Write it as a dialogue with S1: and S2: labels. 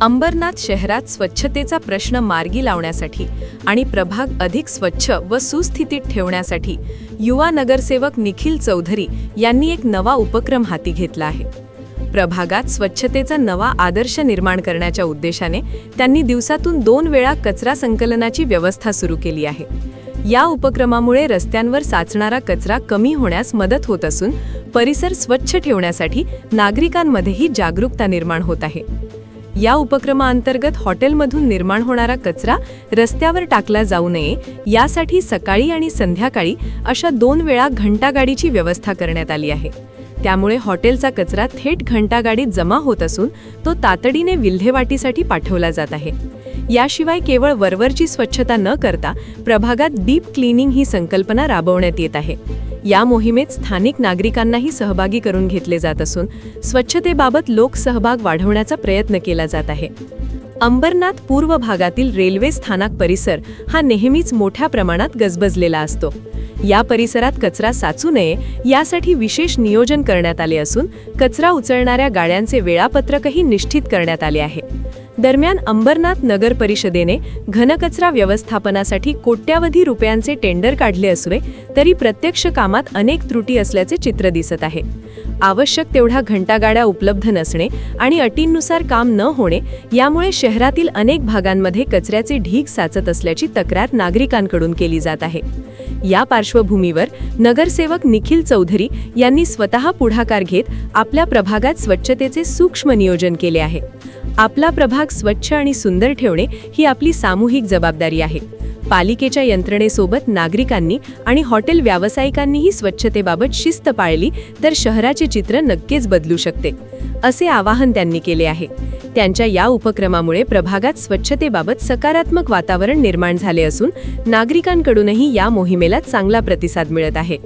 S1: अंबरनाथ शहरात स्वच्छतेचा प्रश्न मार्गी लावण्यासाठी आणि प्रभाग अधिक स्वच्छ व सुस्थितीत ठेवण्यासाठी युवा नगरसेवक निखिल चौधरी यांनी एक नवा उपक्रम हाती घेतला आहे। प्रभागात स्वच्छतेचा नवा आदर्श निर्माण करण्याच्या उद्देशाने त्यांनी दिवसातून 2 वेळा कचरा संकलनाची व्यवस्था सुरू केली आहे। या उपक्रमामुळे रस्त्यांवर साचणारा कचरा कमी होण्यास मदत होत असून परिसर स्वच्छ ठेवण्यासाठी नागरिकांमध्येही जागरूकता निर्माण होत आहे। या उपक्रमाअंतर्गत हॉटेलमधून निर्माण होणारा कचरा रस्त्यावर टाकला जाऊ नये यासाठी सकाळी आणि संध्याकाळी अशा 2 वेळा घंटागाडीची व्यवस्था करण्यात आली आहे। त्यामुळे हॉटेलचा कचरा थेट घंटागाडीत जमा होत असून तो तातडीने विल्हेवाटीसाठी पाठवला जात आहे। याशिवाय केवळ वरवरची स्वच्छता न करता प्रभागात डीप क्लीनिंग ही संकल्पना राबवण्यात येत आहे। या मोहिमेत स्थानिक नागरिकांनाही सहभागी करून घेतले जात असून स्वच्छतेबाबत लोकसहभाग वाढवण्याचा प्रयत्न केला जात आहे। अंबरनाथ पूर्व भागातील रेल्वे स्थानक परिसर हा नेहमीच मोठ्या प्रमाणात गजबजलेला असतो। या परिसरात कचरा साचू नये यासाठी विशेष नियोजन करण्यात आले असून कचरा उचलणाऱ्या गाड्यांचे वेळापत्रकही निश्चित करण्यात आले आहे। दरम्यान अंबरनाथ नगर परिषदेने घनकचरा व्यवस्थापनासाठी कोट्यावधी रुपयांचे टेंडर काढले असले तरी प्रत्यक्ष कामात अनेक त्रुटी असल्याचे चित्र दिसत आहे। आवश्यक तेवढा घंटागाड्या उपलब्ध नसणे आणि अटींनुसार काम न होणे यामुळे शहरातील अनेक भागांमध्ये कचऱ्याचे ढीग साचत असल्याची तक्रार नागरिकांकडून केली जात आहे। या पार्श्वभूमीवर नगरसेवक निखिल चौधरी यांनी स्वतः पुढाकार घेत आपल्या प्रभागात स्वच्छतेचे सूक्ष्म नियोजन केले आहे। आपला प्रभाग स्वच्छ आणि सुंदर ठेवणे ही आपली सामूहिक जबाबदारी आहे। पालिकेच्या यंत्रणेसोबत नागरिकांनी आणि हॉटेल व्यावसायिकांनीही स्वच्छतेबाबत शिस्त पाळली तर शहराचे चित्र नक्कीच बदलू शकते, असे आवाहन त्यांनी केले आहे। त्यांच्या या उपक्रमामुळे प्रभागात स्वच्छतेबाबत सकारात्मक वातावरण निर्माण झाले असून नागरिकांकडूनही या मोहिमेला चांगला प्रतिसाद मिळत आहे।